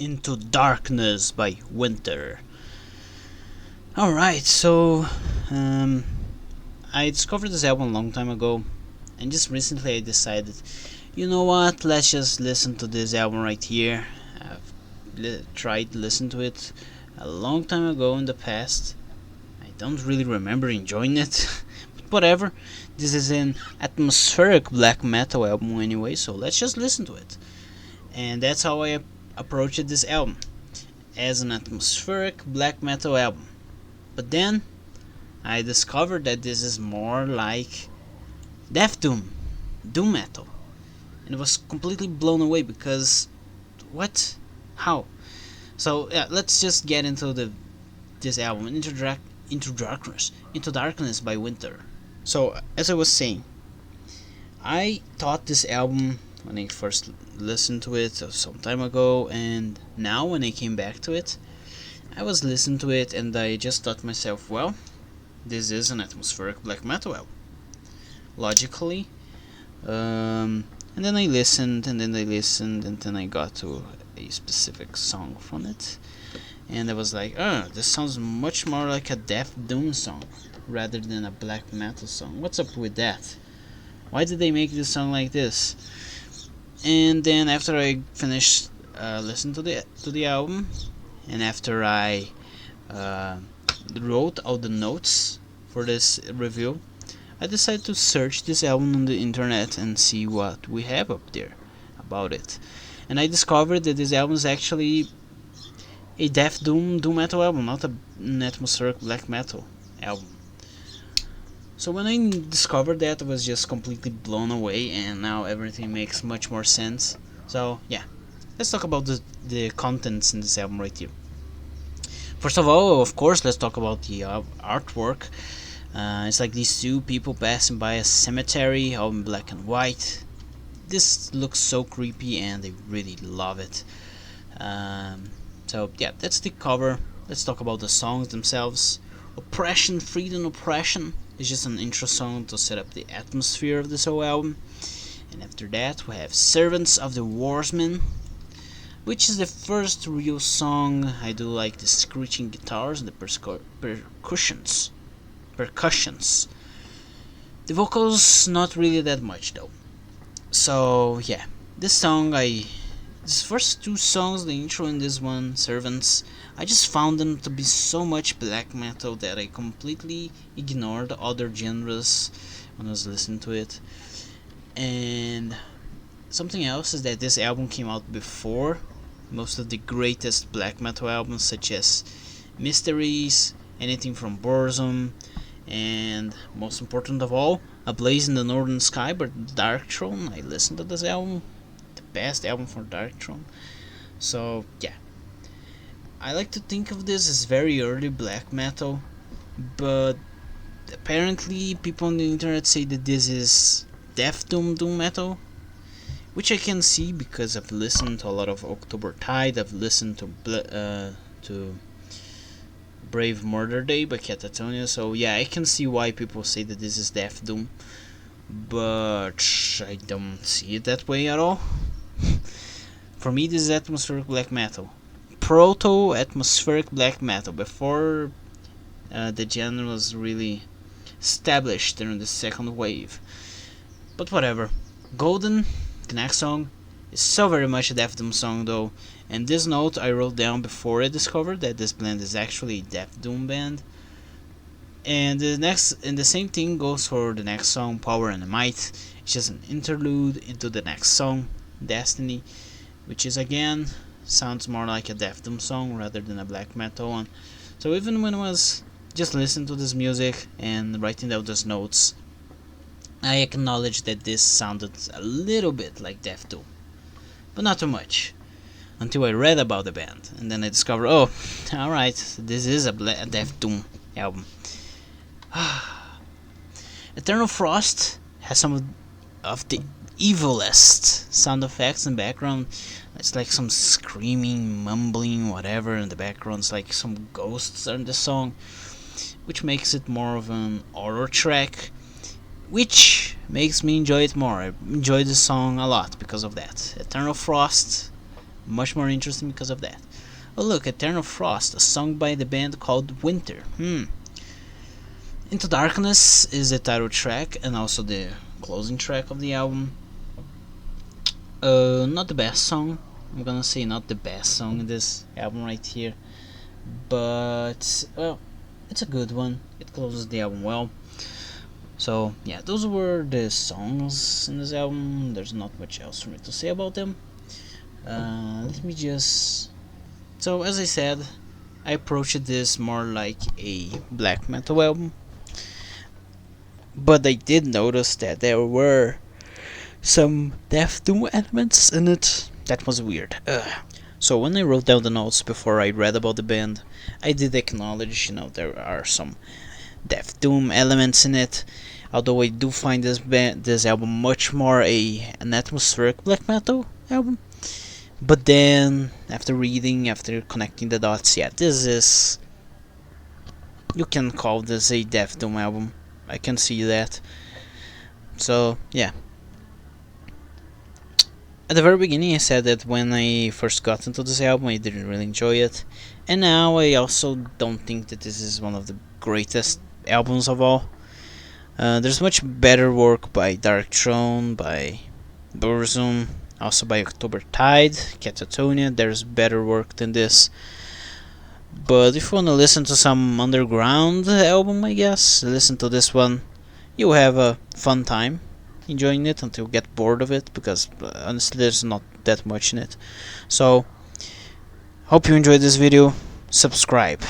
Into Darkness by Winter. Alright, so I discovered this album a long time ago, and just recently I decided, you know what, let's just listen to this album right here. I've tried to listen to it a long time ago in the past. I don't really remember enjoying it, but whatever. This is an atmospheric black metal album anyway, so let's just listen to it. And that's how I approached this album, as an atmospheric black metal album. But then I discovered that this is more like death doom metal, and I was completely blown away because what? How? So yeah, let's just get into this album, Into Darkness by Winter. So as I was saying, I thought this album when I first listened to it some time ago, and now when I came back to it, I was listening to it and I just thought to myself, well, this is an atmospheric black metal album. Logically. And then I listened, and then I got to a specific song from it. And I was like, oh, this sounds much more like a Death Doom song rather than a black metal song. What's up with that? Why did they make this song like this? And then after I finished listening to the album, and after I wrote all the notes for this review, I decided to search this album on the internet and see what we have up there about it. And I discovered that this album is actually a death doom metal album, not an atmospheric black metal album. So when I discovered that, I was just completely blown away, and now everything makes much more sense. So yeah, let's talk about the contents in this album right here. First of all, of course, let's talk about the artwork. It's like these two people passing by a cemetery, all in black and white. This looks so creepy, and I really love it. So yeah, that's the cover. Let's talk about the songs themselves. Oppression, Freedom, Oppression is just an intro song to set up the atmosphere of this whole album. And after that, we have Servants of the Warsman, which is the first real song. I do like the screeching guitars and the percussions. The vocals, not really that much though. So yeah, this first two songs, the intro and this one, Servants, I just found them to be so much black metal that I completely ignored other genres when I was listening to it. And something else is that this album came out before most of the greatest black metal albums, such as Mysteries, anything from Burzum, and most important of all, A Blaze in the Northern Sky by Darkthrone. I listened to this album, the best album for Darkthrone. So yeah, I like to think of this as very early black metal, but apparently people on the internet say that this is death doom metal, which I can see because I've listened to a lot of October Tide. I've listened to Brave Murder Day by Catatonia. So yeah, I can see why people say that this is death doom, but I don't see it that way at all. For me, this is atmospheric black metal, proto-atmospheric black metal, before the genre was really established during the second wave. But whatever. Golden, the next song, is so very much a Death Doom song though, and this note I wrote down before I discovered that this band is actually a Death Doom band. And the same thing goes for the next song, Power and Might. It's just an interlude into the next song, Destiny, which is again sounds more like a Death Doom song rather than a black metal one. So even when I was just listening to this music and writing down those notes, I acknowledged that this sounded a little bit like Death Doom, but not too much, until I read about the band, and then I discovered, oh, alright, this is a Death Doom album. Eternal Frost has some of the evilest sound effects in the background. It's like some screaming, mumbling, whatever in the background. It's like some ghosts are in the song, which makes it more of an horror track, which makes me enjoy it more. I enjoy the song a lot because of that. Eternal Frost much more interesting because of that. Oh look, Eternal Frost, a song by the band called Winter. Into Darkness is the title track and also the closing track of the album. Not the best song. I'm gonna say not the best song in this album right here, but well, it's a good one. It closes the album well. So yeah, those were the songs in this album. There's not much else for me to say about them. Let me just. So as I said, I approached this more like a black metal album, but I did notice that there were some death doom elements in it. That was weird. So when I wrote down the notes before I read about the band, I did acknowledge, there are some death doom elements in it. Although I do find this album much more an atmospheric black metal album. But then, after connecting the dots, yeah, this is. You can call this a death doom album. I can see that. So, yeah. At the very beginning I said that when I first got into this album I didn't really enjoy it, and now I also don't think that this is one of the greatest albums of all. There's much better work by Dark Throne, by Burzum, also by October Tide, Catatonia. There's better work than this. But if you want to listen to some underground album, I guess, listen to this one. You'll have a fun time enjoying it until you get bored of it, because honestly there's not that much in it. So hope you enjoyed this video. Subscribe.